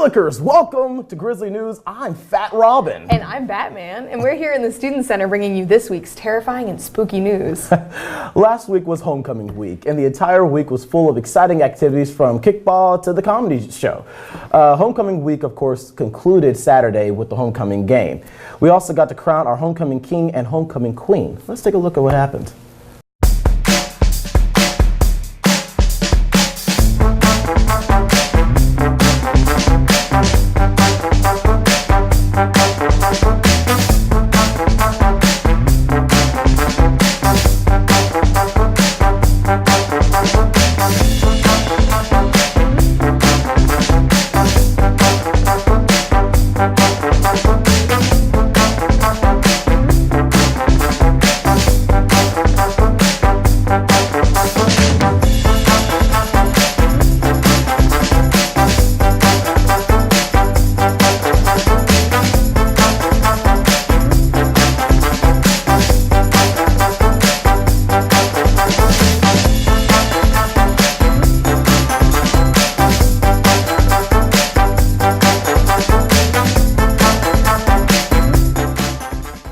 Lookers, welcome to Grizzly News. I'm Fat Robin. And I'm Batman, and we're here in the Student Center bringing you this week's terrifying and spooky news. Last week was homecoming week, and the entire week was full of exciting activities from kickball to the comedy show. Homecoming week, of course, concluded Saturday with the homecoming game. We also got to crown our homecoming king and homecoming queen. Let's take a look at what happened.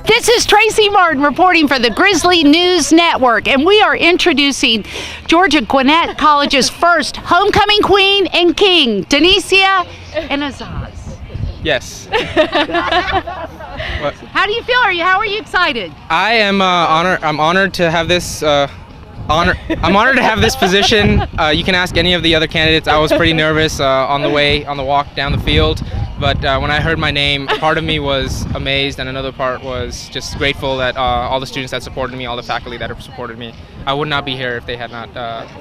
This is Tracy Martin reporting for the Grizzly News Network, and we are introducing Georgia Gwinnett College's first homecoming queen and king, Denicia and Azaz. Yes. How do you feel? How are you excited? I am I'm honored to have this I'm honored to have this position. You can ask any of the other candidates. I was pretty nervous on the walk down the field. But when I heard my name, part of me was amazed, and another part was just grateful that all the students that supported me, all the faculty that have supported me, I would not be here if they had not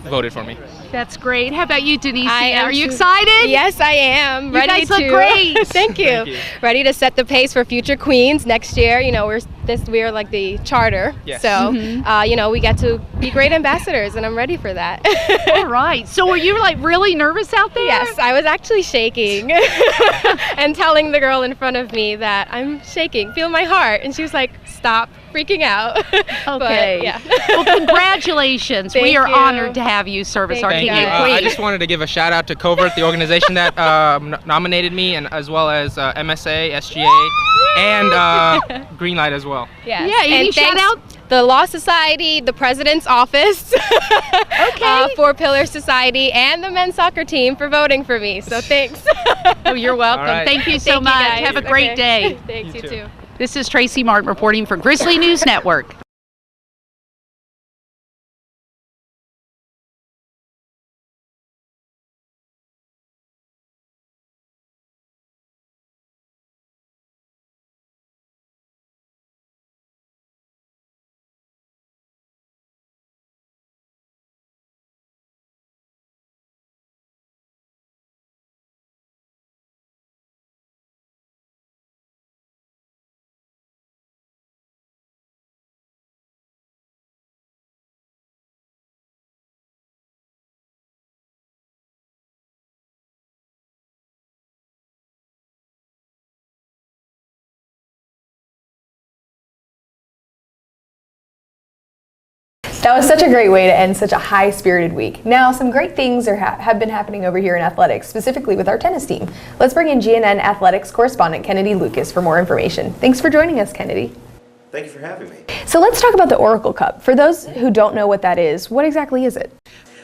voted for me. That's great. How about you, Denicia? Are you excited? Yes, I am. You guys look great. Thank you. Thank you. Ready to set the pace for future queens next year. You know, we are like the charter. Yes. So, you know, we get to be great ambassadors, and I'm ready for that. All right. So were you like really nervous out there? Yes, I was actually shaking and telling the girl in front of me that I'm shaking, feel my heart. And she was like, stop freaking out. Okay. But, yeah. Well, congratulations. We are honored to have you serve as our king and queen. I just wanted to give a shout out to Covert, the organization that nominated me, and as well as MSA, SGA, and Greenlight as well. Yes. Yeah, any and shout out? The Law Society, the President's Office, Four Pillar Society, and the men's soccer team for voting for me. So thanks. Oh, you're welcome. Right. Thank you so Thank you, much. guys. Have a great day. Thanks, you too. This is Tracy Martin reporting for Grizzly News Network. That was such a great way to end such a high-spirited week. Now, some great things have been happening over here in athletics, specifically with our tennis team. Let's bring in GNN Athletics correspondent Kennedy Lucas for more information. Thanks for joining us, Kennedy. Thank you for having me. So let's talk about the Oracle Cup. For those who don't know what that is, what exactly is it?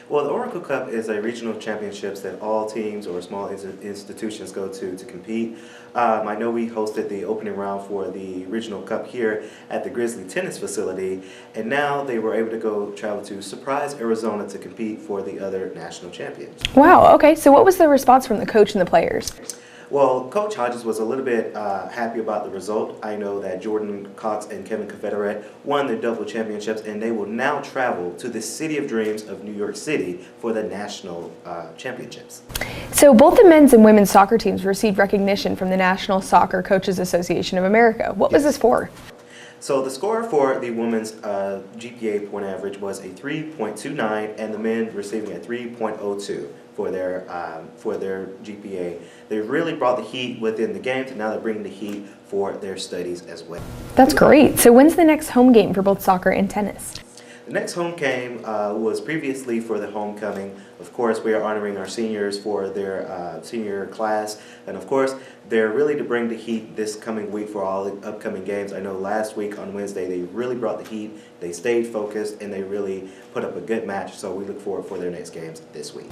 Well, the Oracle Cup is a regional championships that all teams or small institutions go to compete. I know we hosted the opening round for the regional cup here at the Grizzly tennis facility, and now they were able to travel to Surprise, Arizona to compete for the other national champions. Wow, okay. So what was the response from the coach and the players? Well, Coach Hodges was a little bit happy about the result. I know that Jordan Cox and Kevin Confederate won their double championships, and they will now travel to the City of Dreams of New York City for the national championships. So both the men's and women's soccer teams received recognition from the National Soccer Coaches Association of America. What was this for? So the score for the women's GPA point average was a 3.29, and the men receiving a 3.02 for their GPA. They really brought the heat within the games, and now they're bringing the heat for their studies as well. That's great. So when's the next home game for both soccer and tennis? The next home game was previously for the homecoming. Of course, we are honoring our seniors for their senior class. And of course, they're really to bring the heat this coming week for all the upcoming games. I know last week on Wednesday, they really brought the heat. They stayed focused, and they really put up a good match. So we look forward for their next games this week.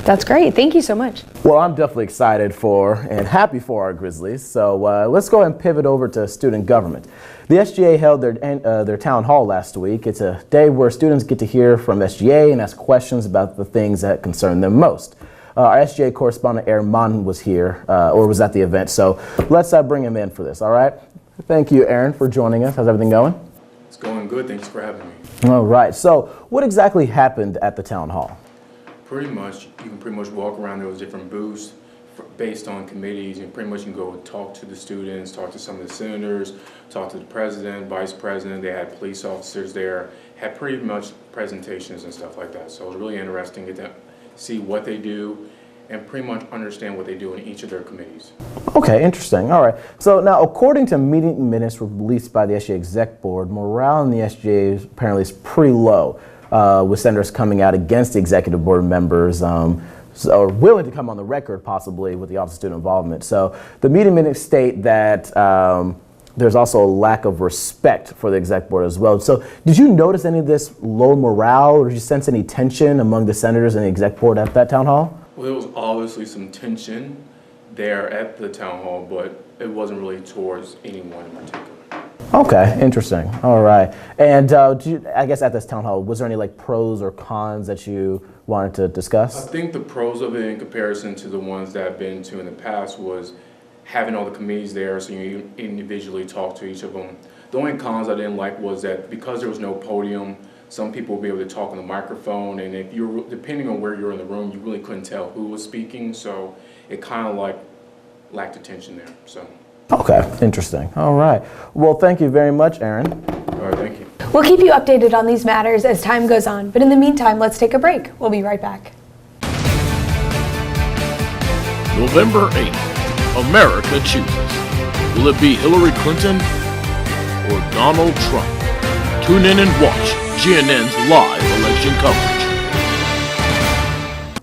That's great. Thank you so much. Well, I'm definitely excited for and happy for our Grizzlies. So let's go ahead and pivot over to student government. The SGA held their town hall last week. It's a day where students get to hear from SGA and ask questions about the things that concern them most. Our SGA correspondent Aaron Mon was here, or was at the event, so let's bring him in for this, all right? Thank you, Aaron, for joining us. How's everything going? It's going good. Thanks for having me. All right. So what exactly happened at the town hall? Pretty much, you can pretty much walk around those different booths based on committees, and pretty much you can go talk to the students, talk to some of the senators, talk to the president, vice president. They had police officers there, had pretty much presentations and stuff like that. So it was really interesting to get to see what they do and pretty much understand what they do in each of their committees. Okay, interesting. All right. So now, according to meeting minutes released by the SGA Exec Board, morale in the SGA apparently is pretty low, with senators coming out against the executive board members, or willing to come on the record possibly with the Office of Student Involvement. So the meeting minutes state that there's also a lack of respect for the exec board as well. So did you notice any of this low morale, or did you sense any tension among the senators and the exec board at that town hall? Well, there was obviously some tension there at the town hall, but it wasn't really towards anyone in particular. Okay, interesting. All right. And I guess at this town hall, was there any like pros or cons that you wanted to discuss? I think the pros of it in comparison to the ones that I've been to in the past was having all the committees there so you individually talk to each of them. The only cons I didn't like was that because there was no podium, some people would be able to talk on the microphone, and if you're, depending on where you're in the room, you really couldn't tell who was speaking, so it kind of like lacked attention there. So. Okay, interesting. All right. Well, thank you very much, Aaron. All right, thank you. We'll keep you updated on these matters as time goes on, but in the meantime, let's take a break. We'll be right back. November 8th, America chooses. Will it be Hillary Clinton or Donald Trump? Tune in and watch GNN's live election coverage.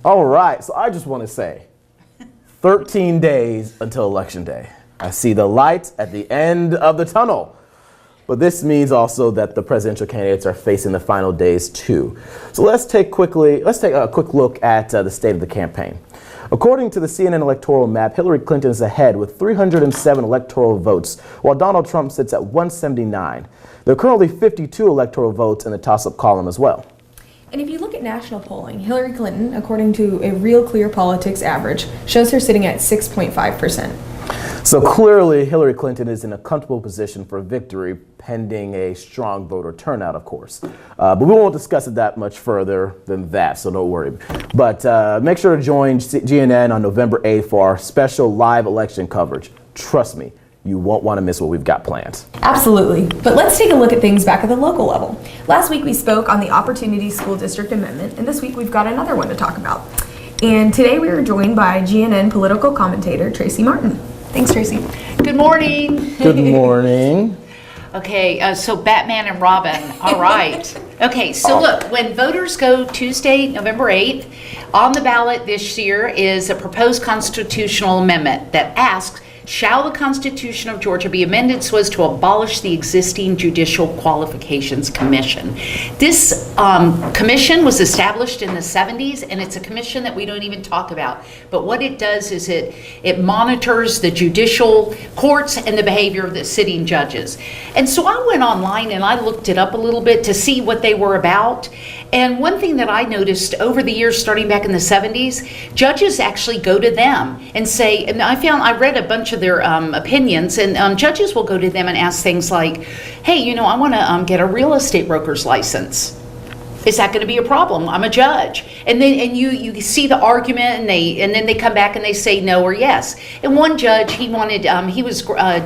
All right, so I just want to say, 13 days until Election Day. I see the light at the end of the tunnel. But this means also that the presidential candidates are facing the final days too. So let's take a quick look at the state of the campaign. According to the CNN electoral map, Hillary Clinton is ahead with 307 electoral votes, while Donald Trump sits at 179. There are currently 52 electoral votes in the toss-up column as well. And if you look at national polling, Hillary Clinton, according to a Real Clear Politics average, shows her sitting at 6.5%. So clearly, Hillary Clinton is in a comfortable position for victory, pending a strong voter turnout, of course. But we won't discuss it that much further than that, so don't worry. But make sure to join GNN on November 8th for our special live election coverage. Trust me, you won't want to miss what we've got planned. Absolutely. But let's take a look at things back at the local level. Last week we spoke on the Opportunity School District Amendment, and this week we've got another one to talk about. And today we are joined by GNN political commentator Tracy Martin. Thanks, Tracy. Good morning. Good morning. Okay, so Batman and Robin, all right. Okay, so look, when voters go Tuesday, November 8th, on the ballot this year is a proposed constitutional amendment that asks, shall the Constitution of Georgia be amended so as to abolish the existing Judicial Qualifications Commission? This commission was established in the 70s, and it's a commission that we don't even talk about. But what it does is it monitors the judicial courts and the behavior of the sitting judges. And so I went online and I looked it up a little bit to see what they were about. And one thing that I noticed over the years, starting back in the 70s, judges actually go to them and say, and I read a bunch of their opinions, and judges will go to them and ask things like, hey, you know, I want to get a real estate broker's license. Is that going to be a problem? I'm a judge. And then you see the argument, and then they come back and they say no or yes. And one judge, he was a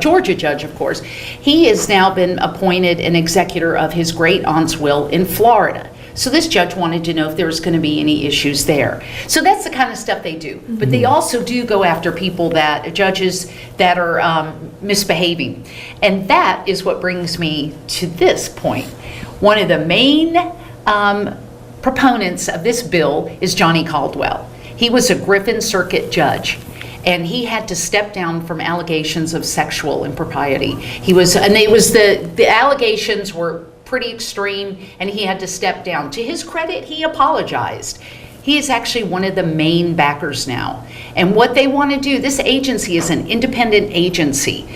Georgia judge, of course. He has now been appointed an executor of his great aunt's will in Florida. So this judge wanted to know if there was going to be any issues there. So that's the kind of stuff they do. Mm-hmm. But they also do go after judges that are misbehaving. And that is what brings me to this point. One of the main proponents of this bill is Johnny Caldwell. He was a Griffin Circuit judge, and he had to step down from allegations of sexual impropriety. The allegations were pretty extreme, and he had to step down. To his credit, he apologized. He is actually one of the main backers now. And what they want to do, this agency is an independent agency.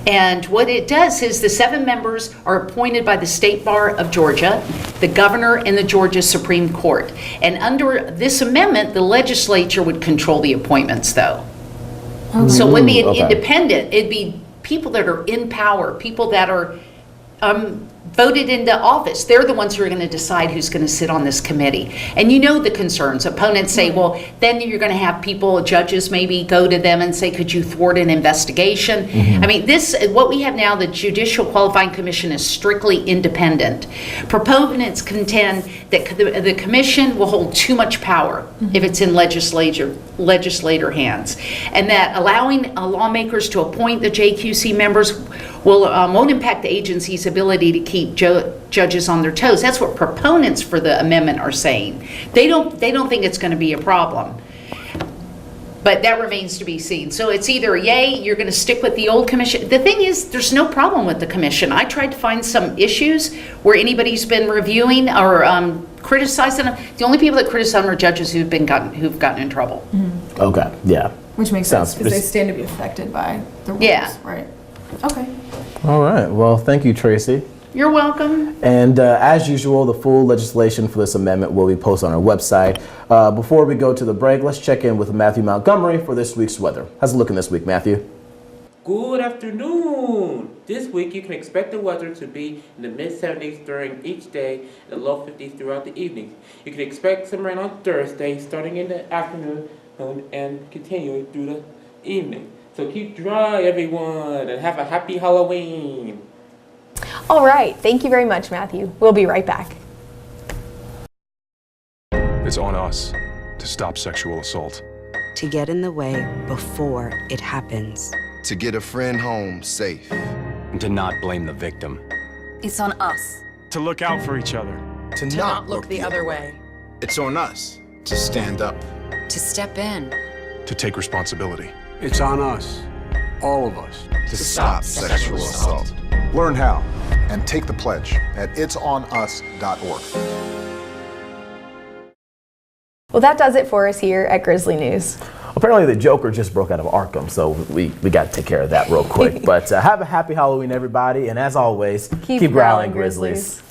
And what it does is the 7 members are appointed by the State Bar of Georgia, the governor, and the Georgia Supreme Court. And under this amendment, the legislature would control the appointments, though. So it wouldn't be an independent, it'd be people that are in power, people that are voted into office. They're the ones who are going to decide who's going to sit on this committee. And you know the concerns. Opponents say, well, then you're going to have people, judges maybe go to them and say, could you thwart an investigation? I mean, what we have now, the Judicial Qualifying Commission is strictly independent. Proponents contend that the commission will hold too much power if it's in legislator hands, and that allowing lawmakers to appoint the JQC members won't impact the agency's ability to keep judges on their toes. That's what proponents for the amendment are saying. They don't think it's going to be a problem. But that remains to be seen. So it's either yay, you're going to stick with the old commission. The thing is, there's no problem with the commission. I tried to find some issues where anybody's been reviewing or criticizing them. The only people that criticize them are judges who've gotten in trouble. Okay, yeah. Which makes sense because they stand to be affected by the rules, right? Okay. All right. Well, thank you, Tracy. You're welcome. And as usual, the full legislation for this amendment will be posted on our website. Before we go to the break, let's check in with Matthew Montgomery for this week's weather. How's it looking this week, Matthew? Good afternoon. This week you can expect the weather to be in the mid-70s during each day and the low 50s throughout the evening. You can expect some rain on Thursday starting in the afternoon and continuing through the evening. So keep dry, everyone, and have a happy Halloween. All right. Thank you very much, Matthew. We'll be right back. It's on us to stop sexual assault. To get in the way before it happens. To get a friend home safe. And to not blame the victim. It's on us. To look out for each other. To not look the other way. It's on us to stand up. To step in. To take responsibility. It's on us, all of us, to stop sexual assault. Learn how and take the pledge at itsonus.org. Well, that does it for us here at Grizzly News. Apparently the Joker just broke out of Arkham, so we got to take care of that real quick. But have a happy Halloween, everybody, and as always, keep growling, Grizzlies.